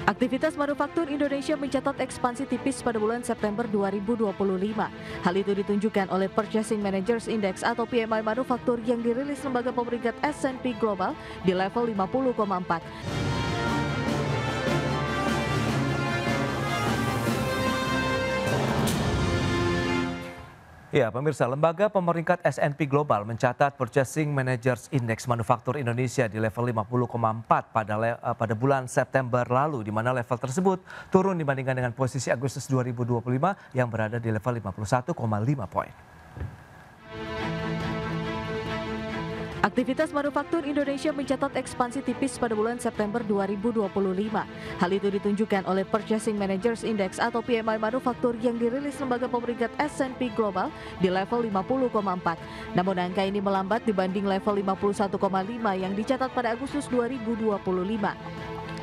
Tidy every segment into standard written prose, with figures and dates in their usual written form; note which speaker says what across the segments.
Speaker 1: Aktivitas manufaktur Indonesia mencatat ekspansi tipis pada bulan September 2025. Hal itu ditunjukkan oleh Purchasing Managers Index atau PMI manufaktur yang dirilis lembaga pemeringkat S&P Global di level 50,4.
Speaker 2: Ya, pemirsa, lembaga pemeringkat S&P Global mencatat Purchasing Managers Index Manufaktur Indonesia di level 50,4 pada bulan September lalu, di mana level tersebut turun dibandingkan dengan posisi Agustus 2025 yang berada di level 51,5 poin.
Speaker 1: Aktivitas manufaktur Indonesia mencatat ekspansi tipis pada bulan September 2025. Hal itu ditunjukkan oleh Purchasing Managers Index atau PMI manufaktur yang dirilis lembaga pemeringkat S&P Global di level 50,4. Namun angka ini melambat dibanding level 51,5 yang dicatat pada Agustus 2025.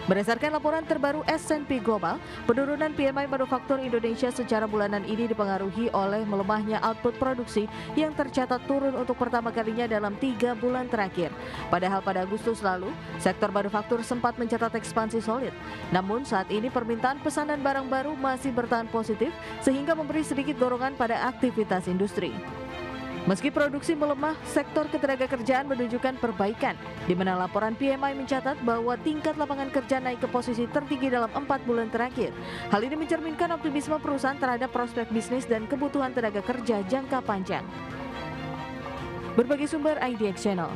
Speaker 1: Berdasarkan laporan terbaru S&P Global, penurunan PMI manufaktur Indonesia secara bulanan ini dipengaruhi oleh melemahnya output produksi yang tercatat turun untuk pertama kalinya dalam 3 bulan terakhir. Padahal pada Agustus lalu, sektor manufaktur sempat mencatat ekspansi solid. Namun saat ini permintaan pesanan barang baru masih bertahan positif sehingga memberi sedikit dorongan pada aktivitas industri. Meski produksi melemah, sektor ketenagakerjaan menunjukkan perbaikan, di mana laporan PMI mencatat bahwa tingkat lapangan kerja naik ke posisi tertinggi dalam 4 bulan terakhir. Hal ini mencerminkan optimisme perusahaan terhadap prospek bisnis dan kebutuhan tenaga kerja jangka panjang. Berbagai sumber IDX Channel.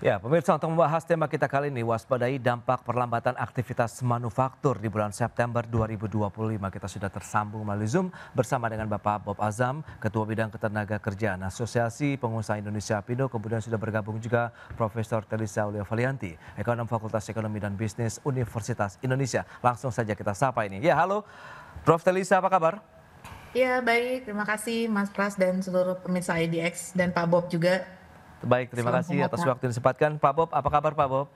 Speaker 2: Ya, pemirsa, untuk membahas tema kita kali ini, waspadai dampak perlambatan aktivitas manufaktur di bulan September 2025. Kita sudah tersambung melalui Zoom bersama dengan Bapak Bob Azam, Ketua Bidang Ketenagakerjaan Asosiasi Pengusaha Indonesia Apindo. Kemudian sudah bergabung juga Profesor Telisa Aulia Valianti, Ekonom Fakultas Ekonomi dan Bisnis Universitas Indonesia. Langsung saja kita sapa ini. Ya, halo Prof. Telisa, apa kabar?
Speaker 3: Ya, baik. Terima kasih Mas Pras dan seluruh pemirsa IDX dan Pak Bob juga.
Speaker 2: Baik, terima kasih atas waktu yang disempatkan. Pak Bob, apa kabar Pak Bob?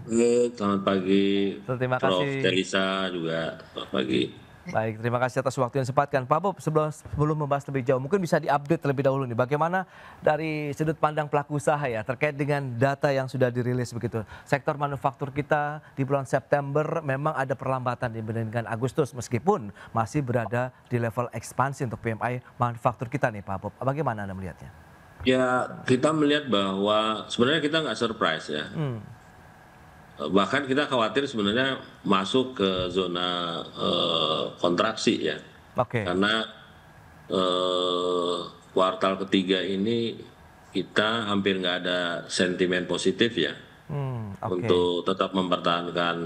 Speaker 4: Selamat pagi,
Speaker 2: Terima
Speaker 4: Prof.
Speaker 2: kasih.
Speaker 4: Telisa juga, selamat pagi.
Speaker 2: Baik, terima kasih atas waktu yang disempatkan. Pak Bob, sebelum membahas lebih jauh, mungkin bisa diupdate terlebih dahulu nih, bagaimana dari sudut pandang pelaku usaha ya, terkait dengan data yang sudah dirilis begitu. Sektor manufaktur kita di bulan September memang ada perlambatan dibandingkan Agustus, meskipun masih berada di level ekspansi untuk PMI manufaktur kita nih Pak Bob. Bagaimana Anda melihatnya?
Speaker 4: Ya, kita melihat bahwa sebenarnya kita nggak surprise ya. Bahkan kita khawatir sebenarnya masuk ke zona kontraksi ya.
Speaker 2: Oke.
Speaker 4: Karena kuartal ketiga ini kita hampir nggak ada sentimen positif ya. Untuk tetap mempertahankan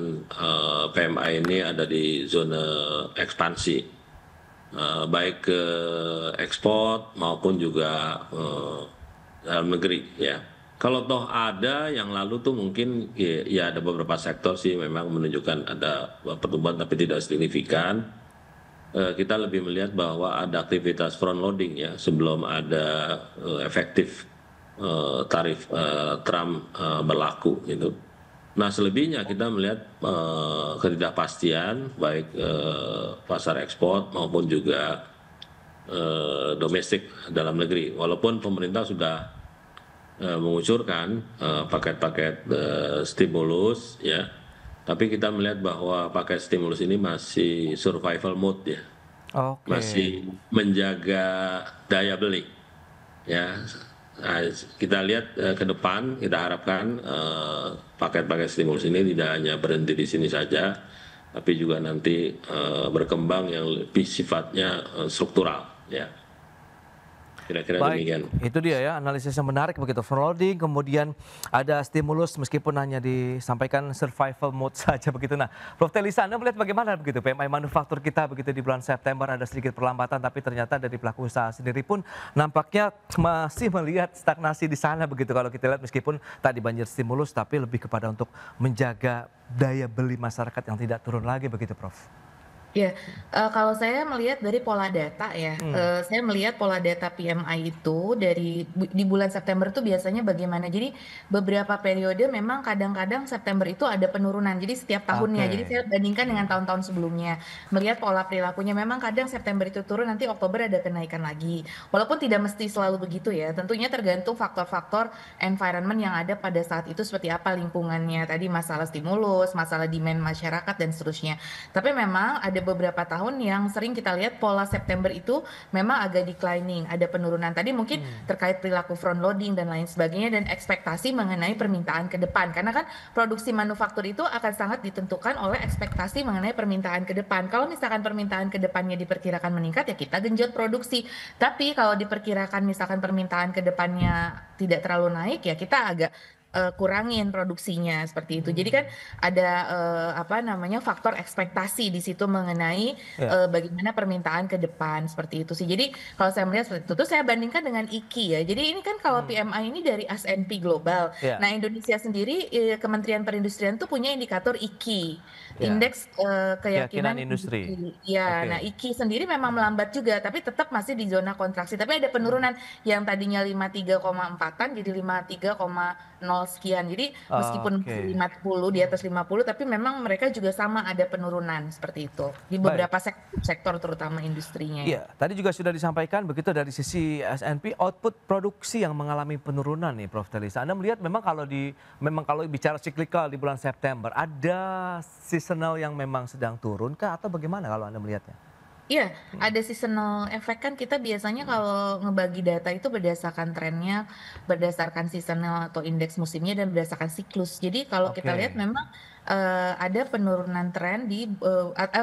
Speaker 4: PMI ini ada di zona ekspansi. Baik ke ekspor maupun juga dalam negeri ya. Kalau toh ada yang lalu tuh mungkin ya ada beberapa sektor sih memang menunjukkan ada pertumbuhan tapi tidak signifikan. Kita lebih melihat bahwa ada aktivitas front loading ya sebelum ada efektif tarif Trump berlaku gitu. Nah selebihnya kita melihat ketidakpastian baik pasar ekspor maupun juga domestik dalam negeri. Walaupun pemerintah sudah mengucurkan paket-paket stimulus ya, tapi kita melihat bahwa paket stimulus ini masih survival mode ya, masih menjaga daya beli ya. Nah, kita lihat ke depan, kita harapkan paket-paket stimulus ini tidak hanya berhenti di sini saja, tapi juga nanti berkembang yang lebih sifatnya struktural ya. Kira-kira demikian.
Speaker 2: Itu dia ya, analisis yang menarik begitu. Front-loading, kemudian ada stimulus meskipun hanya disampaikan survival mode saja begitu. Nah, Prof. Telisa, Anda melihat bagaimana begitu PMI manufaktur kita begitu di bulan September ada sedikit perlambatan, tapi ternyata dari pelaku usaha sendiri pun nampaknya masih melihat stagnasi di sana begitu. Kalau kita lihat meskipun tadi banjir stimulus, tapi lebih kepada untuk menjaga daya beli masyarakat yang tidak turun lagi begitu, Prof.
Speaker 3: Ya, kalau saya melihat dari pola data ya,
Speaker 2: Hmm,
Speaker 3: saya melihat pola data PMI itu di bulan September itu biasanya bagaimana. Jadi beberapa periode memang kadang-kadang September itu ada penurunan, jadi setiap tahunnya. Jadi
Speaker 2: oke.
Speaker 3: saya bandingkan dengan tahun-tahun sebelumnya, melihat pola perilakunya memang kadang September itu turun, nanti Oktober ada kenaikan lagi. Walaupun tidak mesti selalu begitu ya, tentunya tergantung faktor-faktor environment yang ada pada saat itu seperti apa lingkungannya, tadi masalah stimulus, masalah demand masyarakat dan seterusnya. Tapi memang ada beberapa tahun yang sering kita lihat pola September itu memang agak declining, ada penurunan. Tadi mungkin
Speaker 2: Hmm,
Speaker 3: terkait perilaku front loading dan lain sebagainya dan ekspektasi mengenai permintaan ke depan. Karena kan produksi manufaktur itu akan sangat ditentukan oleh ekspektasi mengenai permintaan ke depan. Kalau misalkan permintaan ke depannya diperkirakan meningkat ya kita genjot produksi. Tapi kalau diperkirakan misalkan permintaan ke depannya tidak terlalu naik ya kita agak kurangin produksinya seperti itu. Jadi kan
Speaker 2: hmm,
Speaker 3: ada apa namanya faktor ekspektasi di situ mengenai
Speaker 2: ya,
Speaker 3: bagaimana permintaan ke depan seperti itu sih. Jadi kalau saya melihat seperti itu tuh saya bandingkan dengan IKI ya. Jadi ini kan kalau
Speaker 2: hmm,
Speaker 3: PMI ini dari S&P Global.
Speaker 2: ya,
Speaker 3: Nah, Indonesia sendiri Kementerian Perindustrian tuh punya indikator IKI,
Speaker 2: ya.
Speaker 3: Indeks
Speaker 2: Keyakinan
Speaker 3: Keyakinan
Speaker 2: industri.
Speaker 3: Industri. Ya, nah
Speaker 2: Oke.
Speaker 3: IKI sendiri memang melambat juga tapi tetap masih di zona kontraksi. Tapi ada
Speaker 2: Hmm,
Speaker 3: penurunan yang tadinya 53,4-an jadi 53,0 sekian. Jadi meskipun masih
Speaker 2: oke.
Speaker 3: 50 di atas 50 tapi memang mereka juga sama ada penurunan seperti itu di
Speaker 2: Baik.
Speaker 3: beberapa sektor terutama industrinya ya.
Speaker 2: Iya, tadi juga sudah disampaikan begitu dari sisi S&P output produksi yang mengalami penurunan nih Prof. Telisa. Anda melihat memang kalau bicara siklikal di bulan September ada seasonal yang memang sedang turun kah atau bagaimana kalau Anda melihatnya?
Speaker 3: Iya,
Speaker 2: Hmm,
Speaker 3: ada seasonal effect kan kita biasanya kalau ngebagi data itu berdasarkan trennya, berdasarkan seasonal atau indeks musimnya dan berdasarkan siklus. Jadi kalau kita lihat
Speaker 2: oke.
Speaker 3: memang ada penurunan tren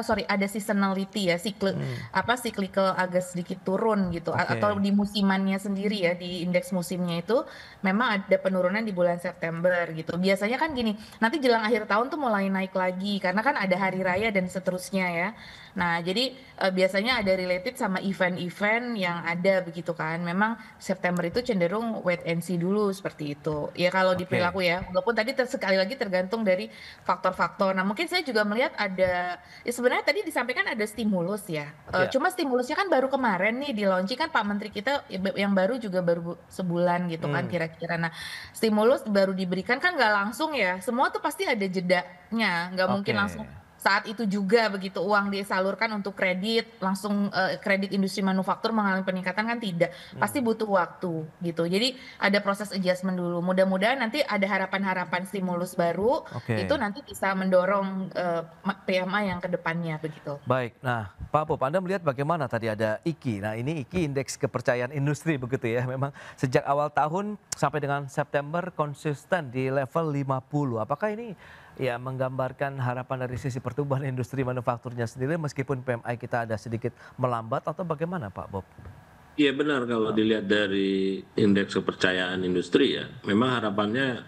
Speaker 3: sorry ada seasonality ya
Speaker 2: Hmm,
Speaker 3: cyclical agak sedikit turun gitu atau
Speaker 2: oke.
Speaker 3: di musimannya sendiri ya di indeks musimnya itu memang ada penurunan di bulan September gitu. Biasanya kan gini, nanti jelang akhir tahun tuh mulai naik lagi karena kan ada hari raya dan seterusnya ya. Nah, jadi biasanya ada related sama event-event yang ada begitu kan. Memang September itu cenderung wait and see dulu seperti itu. Ya kalau di
Speaker 2: Oke.
Speaker 3: perilaku ya, walaupun tadi sekali lagi tergantung dari faktor-faktor. Nah, mungkin saya juga melihat ya sebenarnya tadi disampaikan ada stimulus ya.
Speaker 2: Ya.
Speaker 3: Cuma stimulusnya kan baru kemarin nih di launching kan Pak Menteri kita yang baru juga baru sebulan gitu kan
Speaker 2: Hmm,
Speaker 3: kira-kira. Nah, stimulus baru diberikan kan nggak langsung ya. Semua tuh pasti ada jedanya, nggak mungkin
Speaker 2: oke.
Speaker 3: langsung saat itu juga begitu uang disalurkan untuk kredit langsung kredit industri manufaktur mengalami peningkatan kan tidak pasti
Speaker 2: Hmm,
Speaker 3: butuh waktu gitu jadi ada proses adjustment dulu mudah-mudahan nanti ada harapan-harapan stimulus baru itu
Speaker 2: oke.
Speaker 3: nanti bisa mendorong PMI yang kedepannya begitu.
Speaker 2: Baik, nah Pak Bob, Anda melihat bagaimana tadi ada IKI. Nah ini IKI indeks kepercayaan industri begitu ya. Memang sejak awal tahun sampai dengan September konsisten di level 50. Apakah ini ya menggambarkan harapan dari sisi pertumbuhan industri manufakturnya sendiri meskipun PMI kita ada sedikit melambat atau bagaimana Pak Bob?
Speaker 4: Iya benar kalau dilihat dari indeks kepercayaan industri ya, memang harapannya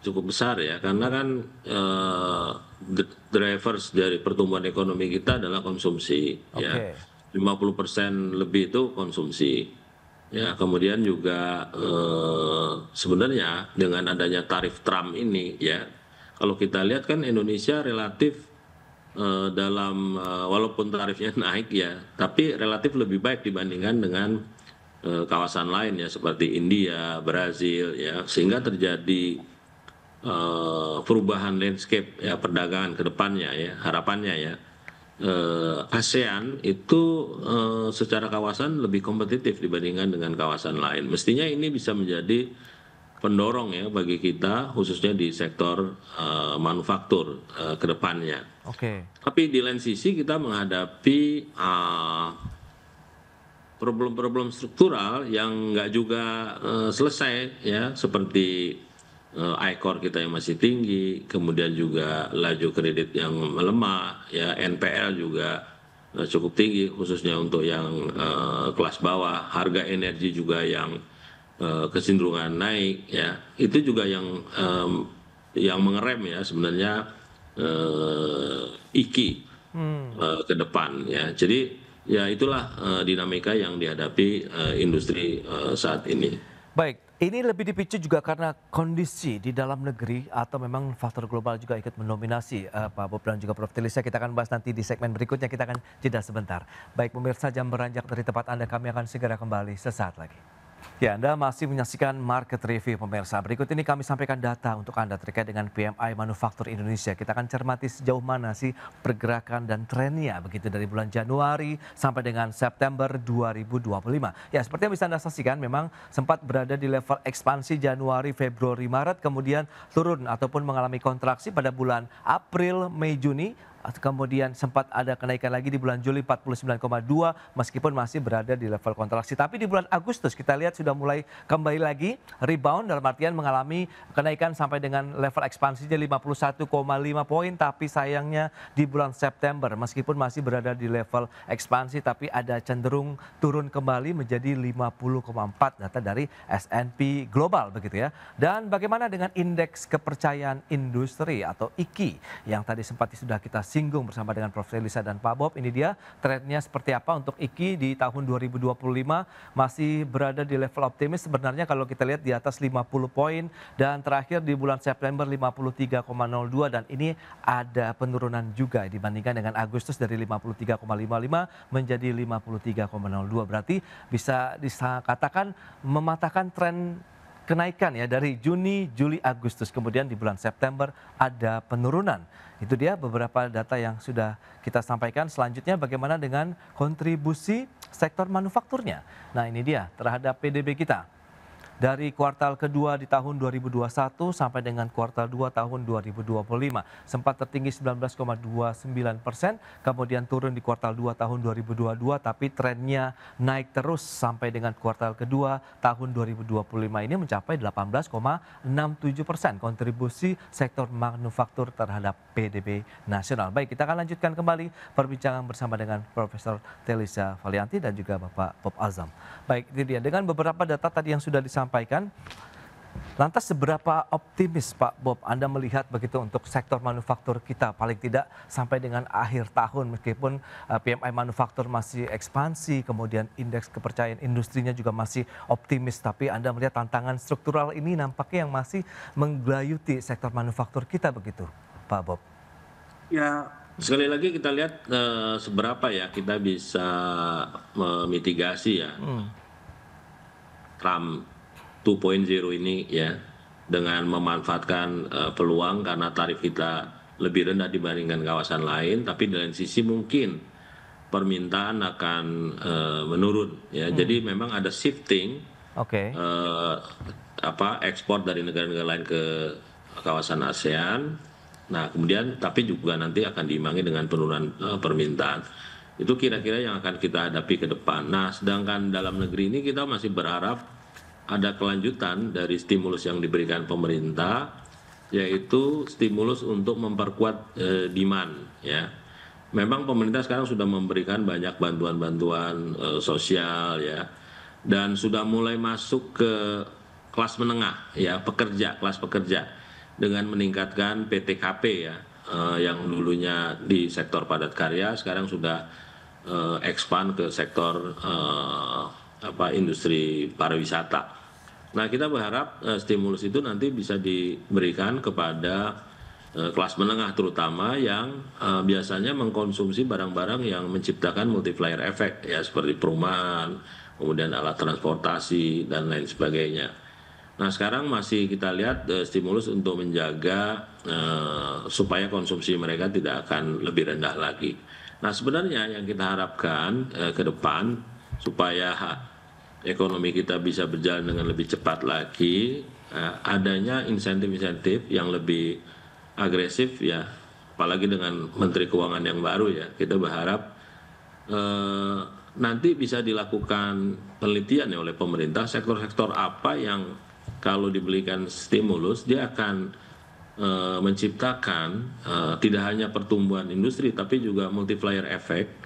Speaker 4: cukup besar ya karena kan drivers dari pertumbuhan ekonomi kita adalah konsumsi ya.
Speaker 2: Oke,
Speaker 4: 50% lebih itu konsumsi. Ya, kemudian juga sebenarnya dengan adanya tarif Trump ini ya, kalau kita lihat kan Indonesia relatif walaupun tarifnya naik ya, tapi relatif lebih baik dibandingkan dengan kawasan lain ya seperti India, Brazil ya, sehingga terjadi perubahan landscape ya perdagangan ke depannya ya harapannya ya ASEAN itu secara kawasan lebih kompetitif dibandingkan dengan kawasan lain. Mestinya ini bisa menjadi pendorong ya bagi kita khususnya di sektor manufaktur ke depannya.
Speaker 2: oke.
Speaker 4: Tapi di lain sisi kita menghadapi problem-problem struktural yang nggak juga selesai ya seperti ICOR kita yang masih tinggi, kemudian juga laju kredit yang melemah, ya NPL juga cukup tinggi khususnya untuk yang kelas bawah, harga energi juga yang kecenderungan naik, ya itu juga yang mengerem ya sebenarnya IKI
Speaker 2: Hmm.
Speaker 4: ke depan ya. Jadi ya itulah dinamika yang dihadapi industri saat ini.
Speaker 2: Baik, Ini lebih dipicu juga karena kondisi di dalam negeri atau memang faktor global juga ikut mendominasi Pak Bob dan juga Prof. Tilisa. Kita akan bahas nanti di segmen berikutnya, kita akan jeda sebentar. Baik pemirsa, jam beranjak dari tempat Anda, kami akan segera kembali sesaat lagi. Ya, Anda masih menyaksikan Market Review pemirsa. Berikut ini kami sampaikan data untuk Anda terkait dengan PMI Manufaktur Indonesia. Kita akan cermati sejauh mana sih pergerakan dan trennya begitu dari bulan Januari sampai dengan September 2025. Ya, seperti yang bisa Anda saksikan memang sempat berada di level ekspansi Januari, Februari, Maret, kemudian turun ataupun mengalami kontraksi pada bulan April, Mei, Juni. Kemudian sempat ada kenaikan lagi di bulan Juli 49,2 meskipun masih berada di level kontraksi. Tapi di bulan Agustus kita lihat sudah mulai kembali lagi rebound, dalam artian mengalami kenaikan sampai dengan level ekspansinya 51,5 poin. Tapi sayangnya di bulan September meskipun masih berada di level ekspansi tapi ada cenderung turun kembali menjadi 50,4 data dari S&P Global begitu ya. Dan bagaimana dengan indeks kepercayaan industri atau IKI yang tadi sempat sudah kita singgung bersama dengan Prof. Tilisa dan Pak Bob. Ini dia trennya seperti apa untuk IKI di tahun 2025, masih berada di level optimis sebenarnya kalau kita lihat di atas 50 poin dan terakhir di bulan September 53,02 dan ini ada penurunan juga dibandingkan dengan Agustus dari 53,55 menjadi 53,02, berarti bisa dikatakan mematahkan tren kenaikan ya dari Juni, Juli, Agustus. Kemudian di bulan September ada penurunan. Itu dia beberapa data yang sudah kita sampaikan. Selanjutnya bagaimana dengan kontribusi sektor manufakturnya. Nah ini dia terhadap PDB kita. Dari kuartal kedua di tahun 2021 sampai dengan kuartal 2 tahun 2025. Sempat tertinggi 19,29%, kemudian turun di kuartal 2 tahun 2022, tapi trennya naik terus sampai dengan kuartal kedua tahun 2025 ini mencapai 18,67% kontribusi sektor manufaktur terhadap PDB nasional. Baik, kita akan lanjutkan kembali perbincangan bersama dengan Profesor Tilisa Valianti dan juga Bapak Bob Azam. Baik, itu dia dengan beberapa data tadi yang sudah disampaikan. Lantas seberapa optimis Pak Bob Anda melihat begitu untuk sektor manufaktur kita paling tidak sampai dengan akhir tahun meskipun PMI manufaktur masih ekspansi, kemudian indeks kepercayaan industrinya juga masih optimis, tapi Anda melihat tantangan struktural ini nampaknya yang masih menggelayuti sektor manufaktur kita begitu Pak Bob.
Speaker 4: Ya, sekali lagi kita lihat seberapa ya kita bisa memitigasi ya Trump 2.0 ini ya dengan memanfaatkan peluang karena tarif kita lebih rendah dibandingkan kawasan lain, tapi di lain sisi mungkin permintaan akan menurun ya. Jadi memang ada shifting ekspor dari negara-negara lain ke kawasan ASEAN. Nah, kemudian tapi juga nanti akan diimbangi dengan penurunan permintaan. Itu kira-kira yang akan kita hadapi ke depan. Nah, sedangkan dalam negeri ini kita masih berharap ada kelanjutan dari stimulus yang diberikan pemerintah, yaitu stimulus untuk memperkuat demand ya. Memang pemerintah sekarang sudah memberikan banyak bantuan-bantuan sosial ya, dan sudah mulai masuk ke kelas menengah ya, kelas pekerja dengan meningkatkan PTKP ya, yang dulunya di sektor padat karya sekarang sudah expand ke sektor industri pariwisata. Nah, kita berharap stimulus itu nanti bisa diberikan kepada kelas menengah terutama yang biasanya mengkonsumsi barang-barang yang menciptakan multiplier effect ya, seperti perumahan, kemudian alat transportasi dan lain sebagainya. Nah, sekarang masih kita lihat stimulus untuk menjaga supaya konsumsi mereka tidak akan lebih rendah lagi. Nah, sebenarnya yang kita harapkan ke depan supaya ekonomi kita bisa berjalan dengan lebih cepat lagi, adanya insentif-insentif yang lebih agresif ya, apalagi dengan Menteri Keuangan yang baru ya. Kita berharap nanti bisa dilakukan penelitian ya oleh pemerintah, sektor-sektor apa yang kalau diberikan stimulus dia akan menciptakan tidak hanya pertumbuhan industri tapi juga multiplier effect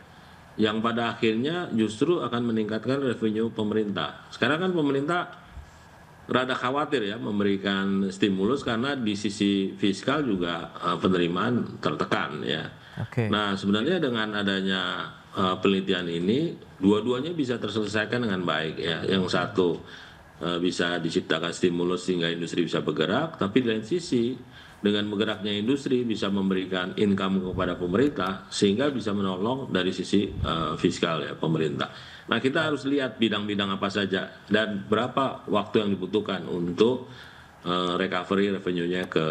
Speaker 4: yang pada akhirnya justru akan meningkatkan revenue pemerintah. Sekarang kan pemerintah rada khawatir ya memberikan stimulus karena di sisi fiskal juga penerimaan tertekan ya. Nah, sebenarnya dengan adanya penelitian ini dua-duanya bisa terselesaikan dengan baik ya. Yang satu bisa diciptakan stimulus sehingga industri bisa bergerak, tapi di lain sisi dengan bergeraknya industri bisa memberikan income kepada pemerintah sehingga bisa menolong dari sisi fiskal ya pemerintah. Nah, kita harus lihat bidang-bidang apa saja dan berapa waktu yang dibutuhkan untuk recovery revenue-nya ke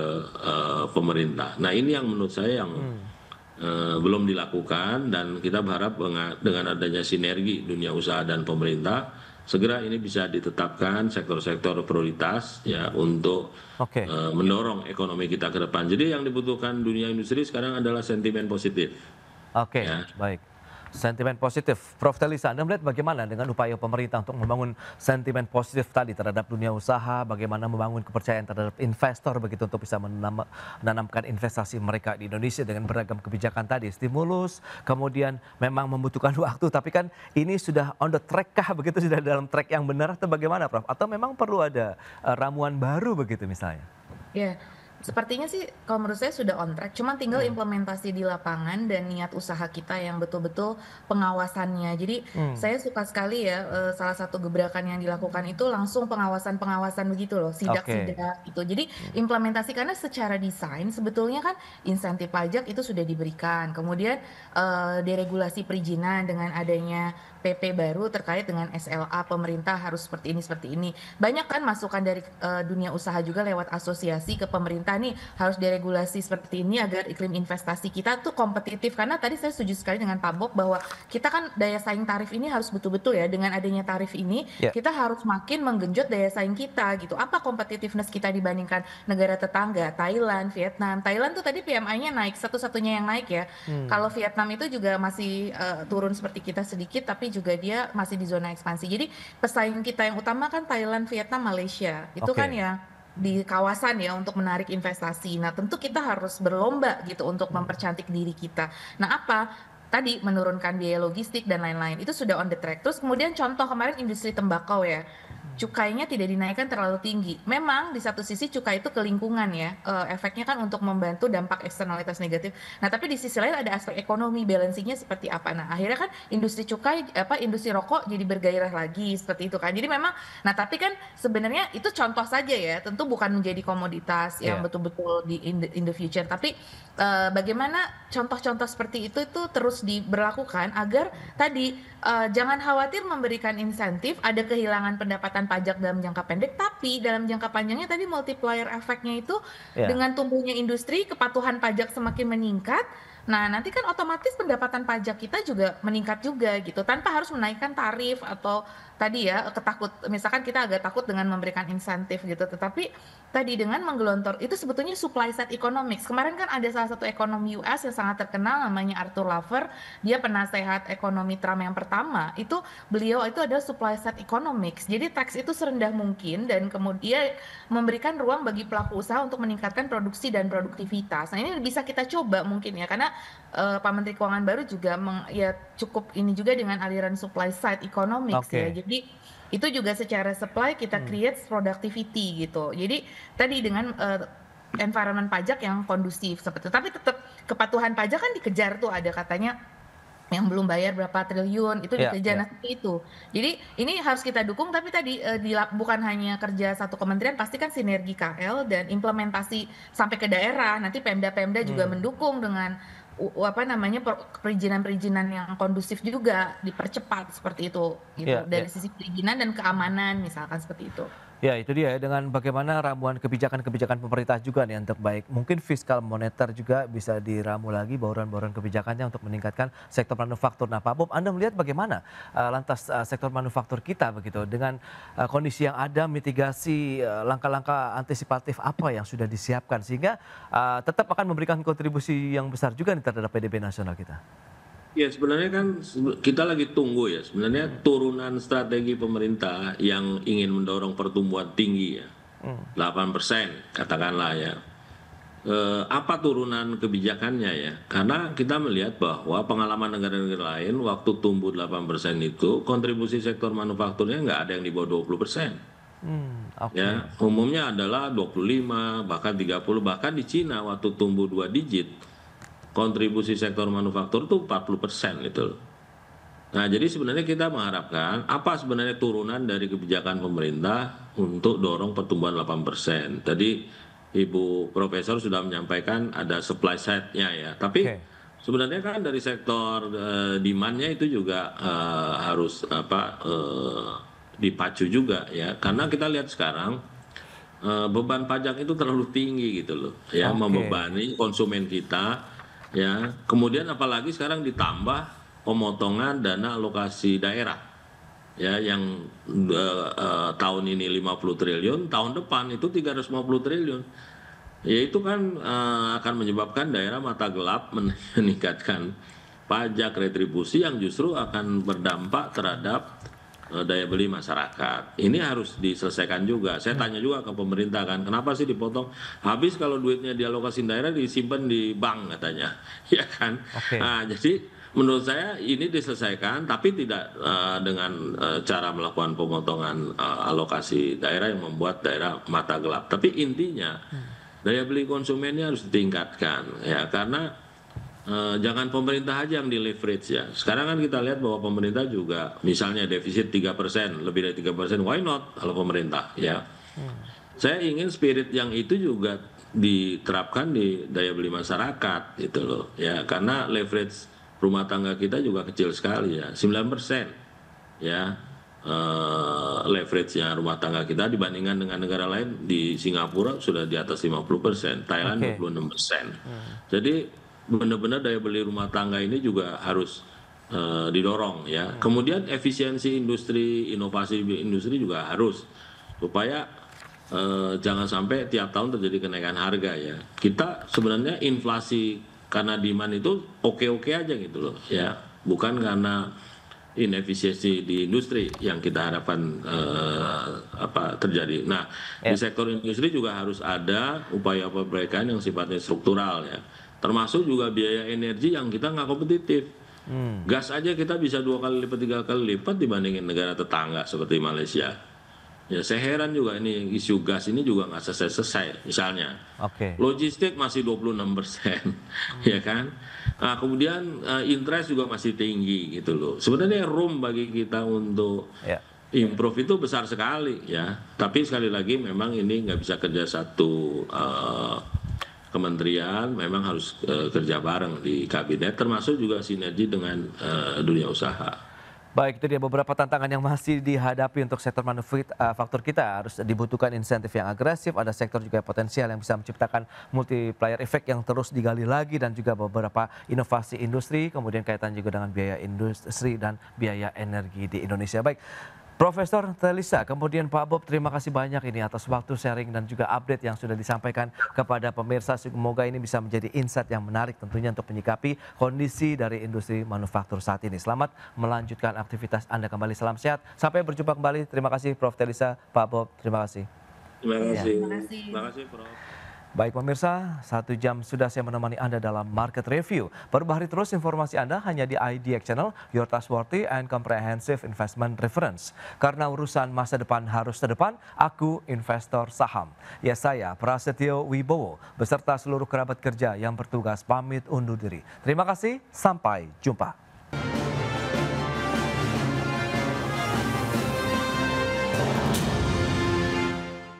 Speaker 4: pemerintah. Nah, ini yang menurut saya yang belum dilakukan, dan kita berharap dengan adanya sinergi dunia usaha dan pemerintah segera ini bisa ditetapkan sektor-sektor prioritas ya untuk mendorong ekonomi kita ke depan. Jadi yang dibutuhkan dunia industri sekarang adalah sentimen positif.
Speaker 2: Oke, ya. Baik. Sentimen positif. Prof. Telisa, Anda melihat bagaimana dengan upaya pemerintah untuk membangun sentimen positif tadi terhadap dunia usaha, bagaimana membangun kepercayaan terhadap investor begitu untuk bisa menanamkan investasi mereka di Indonesia dengan beragam kebijakan tadi, stimulus, kemudian memang membutuhkan waktu, tapi kan ini sudah on the track kah begitu, sudah dalam track yang benar atau bagaimana, Prof? Atau memang perlu ada ramuan baru begitu misalnya?
Speaker 3: Ya. Sepertinya sih kalau menurut saya sudah on track, cuman tinggal implementasi di lapangan dan niat usaha kita yang betul-betul pengawasannya. Jadi saya suka sekali ya salah satu gebrakan yang dilakukan itu langsung pengawasan-pengawasan begitu loh, sidak-sidak gitu. Jadi implementasi, karena secara desain sebetulnya kan insentif pajak itu sudah diberikan. Kemudian deregulasi perizinan dengan adanya PP baru terkait dengan SLA pemerintah harus seperti ini. Banyak kan masukan dari dunia usaha juga lewat asosiasi ke pemerintah nih, harus deregulasi seperti ini agar iklim investasi kita tuh kompetitif. Karena tadi saya setuju sekali dengan Pak Bob bahwa kita kan daya saing tarif ini harus betul-betul ya, dengan adanya tarif ini kita harus makin menggenjot daya saing kita gitu. Apa competitiveness kita dibandingkan negara tetangga, Thailand, Vietnam. Thailand tuh tadi PMI-nya naik, satu-satunya yang naik ya. Kalau Vietnam itu juga masih turun seperti kita sedikit, tapi juga dia masih di zona ekspansi. Jadi pesaing kita yang utama kan Thailand, Vietnam, Malaysia. Itu kan ya di kawasan ya untuk menarik investasi. Nah, tentu kita harus berlomba gitu untuk mempercantik diri kita. Nah, apa? Tadi menurunkan biaya logistik dan lain-lain. Itu sudah on the track. Terus kemudian contoh kemarin industri tembakau ya. Cukainya tidak dinaikkan terlalu tinggi. Memang di satu sisi cukai itu ke lingkungan ya, efeknya kan untuk membantu dampak eksternalitas negatif. Nah, tapi di sisi lain ada aspek ekonomi, balancingnya seperti apa. Nah, akhirnya kan industri cukai, industri rokok jadi bergairah lagi seperti itu kan. Jadi memang, nah tapi kan sebenarnya itu contoh saja ya, tentu bukan menjadi komoditas yang betul-betul di in the future. Tapi bagaimana contoh-contoh seperti itu terus diberlakukan agar tadi jangan khawatir memberikan insentif, ada kehilangan pendapatan pajak dalam jangka pendek, tapi dalam jangka panjangnya tadi multiplier efeknya itu dengan tumbuhnya industri, kepatuhan pajak semakin meningkat. Nah, nanti kan otomatis pendapatan pajak kita juga meningkat juga gitu, tanpa harus menaikkan tarif atau tadi ya misalkan kita agak takut dengan memberikan insentif gitu, tetapi tadi dengan menggelontor itu sebetulnya supply side economics. Kemarin kan ada salah satu ekonomi US yang sangat terkenal namanya Arthur Laffer, dia penasehat ekonomi Trump yang pertama, itu beliau itu adalah supply side economics. Jadi tax itu serendah mungkin dan kemudian memberikan ruang bagi pelaku usaha untuk meningkatkan produksi dan produktivitas. Nah, ini bisa kita coba mungkin ya, karena Pak Menteri Keuangan baru juga ya cukup ini juga dengan aliran supply side economics ya. Jadi itu juga secara supply kita create productivity gitu. Jadi tadi dengan environment pajak yang kondusif seperti itu. Tapi tetap kepatuhan pajak kan dikejar tuh, ada katanya yang belum bayar berapa triliun itu dikejar. Nah, seperti itu. Jadi ini harus kita dukung, tapi tadi bukan hanya kerja satu kementerian, pasti kan sinergi KL dan implementasi sampai ke daerah. Nanti Pemda juga mendukung dengan perizinan-perizinan yang kondusif juga dipercepat seperti itu gitu. Dari sisi perizinan dan keamanan misalkan seperti itu.
Speaker 2: Ya, itu dia ya, dengan bagaimana ramuan kebijakan-kebijakan pemerintah juga nih yang terbaik. Mungkin fiskal moneter juga bisa diramu lagi bauran-bauran kebijakannya untuk meningkatkan sektor manufaktur. Nah, Pak Bob, Anda melihat bagaimana lantas sektor manufaktur kita begitu dengan kondisi yang ada, mitigasi langkah-langkah antisipatif apa yang sudah disiapkan sehingga tetap akan memberikan kontribusi yang besar juga nih terhadap PDB nasional kita.
Speaker 4: Ya, sebenarnya kan kita lagi tunggu ya, sebenarnya turunan strategi pemerintah yang ingin mendorong pertumbuhan tinggi ya, 8% katakanlah ya. Apa turunan kebijakannya ya? Karena kita melihat bahwa pengalaman negara-negara lain waktu tumbuh 8% itu kontribusi sektor manufakturnya nggak ada yang di bawah 20%. Ya, umumnya adalah 25, bahkan 30, bahkan di Cina waktu tumbuh 2 digit kontribusi sektor manufaktur itu 40% itu. Nah, jadi sebenarnya kita mengharapkan apa sebenarnya turunan dari kebijakan pemerintah untuk dorong pertumbuhan 8%. Tadi Ibu Profesor sudah menyampaikan ada supply side-nya ya. Tapi
Speaker 2: Oke.
Speaker 4: sebenarnya kan dari sektor demand-nya itu juga harus dipacu juga ya. Karena kita lihat sekarang beban pajak itu terlalu tinggi gitu loh ya,
Speaker 2: Oke.
Speaker 4: membebani konsumen kita ya. Kemudian apalagi sekarang ditambah pemotongan dana alokasi daerah ya yang tahun ini 50 triliun, tahun depan itu 350 triliun. Ya itu kan akan menyebabkan daerah mata gelap meningkatkan pajak retribusi yang justru akan berdampak terhadap daya beli masyarakat. Ini harus diselesaikan juga. Saya tanya juga ke pemerintah kan, kenapa sih dipotong? Habis kalau duitnya dialokasi daerah disimpan di bank katanya, ya kan?
Speaker 2: Oke.
Speaker 4: Nah, jadi menurut saya ini diselesaikan, tapi tidak dengan cara melakukan pemotongan alokasi daerah yang membuat daerah mata gelap. Tapi intinya daya beli konsumennya harus ditingkatkan, ya karena jangan pemerintah aja yang di leverage ya. Sekarang kan kita lihat bahwa pemerintah juga misalnya defisit 3%, lebih dari 3%, why not kalau pemerintah ya. Saya ingin spirit yang itu juga diterapkan di daya beli masyarakat gitu loh ya, karena leverage rumah tangga kita juga kecil sekali ya, 9% ya leverage-nya rumah tangga kita dibandingkan dengan negara lain. Di Singapura sudah di atas 50%, Thailand
Speaker 2: Oke.
Speaker 4: 26%. Jadi benar-benar daya beli rumah tangga ini juga harus didorong ya. Kemudian efisiensi industri, inovasi industri juga harus, supaya jangan sampai tiap tahun terjadi kenaikan harga ya. Kita sebenarnya inflasi karena demand itu oke-oke aja gitu loh ya, bukan karena inefisiensi di industri yang kita harapkan terjadi. Nah, di sektor industri juga harus ada upaya perbaikan yang sifatnya struktural ya, termasuk juga biaya energi yang kita nggak kompetitif. Gas aja kita bisa 2 kali lipat, 3 kali lipat dibandingin negara tetangga seperti Malaysia. Ya, saya heran juga ini isu gas ini juga nggak selesai-selesai. Misalnya,
Speaker 2: Oke.
Speaker 4: logistik masih 26%, ya kan? Nah, kemudian interest juga masih tinggi gitu loh. Sebenarnya room bagi kita untuk
Speaker 2: Ya.
Speaker 4: improve itu besar sekali ya. Tapi sekali lagi memang ini nggak bisa kerja satu kementerian, memang harus kerja bareng di kabinet, termasuk juga sinergi dengan dunia usaha.
Speaker 2: Baik, itu dia beberapa tantangan yang masih dihadapi untuk sektor manufaktur kita. Harus dibutuhkan insentif yang agresif, ada sektor juga potensial yang bisa menciptakan multiplier effect yang terus digali lagi, dan juga beberapa inovasi industri, kemudian kaitan juga dengan biaya industri dan biaya energi di Indonesia. Baik, Profesor Telisa, kemudian Pak Bob, terima kasih banyak ini atas waktu sharing dan juga update yang sudah disampaikan kepada pemirsa. Semoga ini bisa menjadi insight yang menarik tentunya untuk menyikapi kondisi dari industri manufaktur saat ini. Selamat melanjutkan aktivitas Anda kembali, salam sehat. Sampai berjumpa kembali. Terima kasih Prof. Telisa, Pak Bob, terima kasih.
Speaker 4: Terima kasih.
Speaker 3: Terima kasih.
Speaker 4: Terima kasih, Prof.
Speaker 2: Baik pemirsa, 1 jam sudah saya menemani Anda dalam Market Review. Perbaharui terus informasi Anda hanya di IDX Channel, your trustworthy and comprehensive investment reference. Karena urusan masa depan harus terdepan, aku investor saham. Ya, saya Prasetyo Wibowo beserta seluruh kerabat kerja yang bertugas pamit undur diri. Terima kasih, sampai jumpa.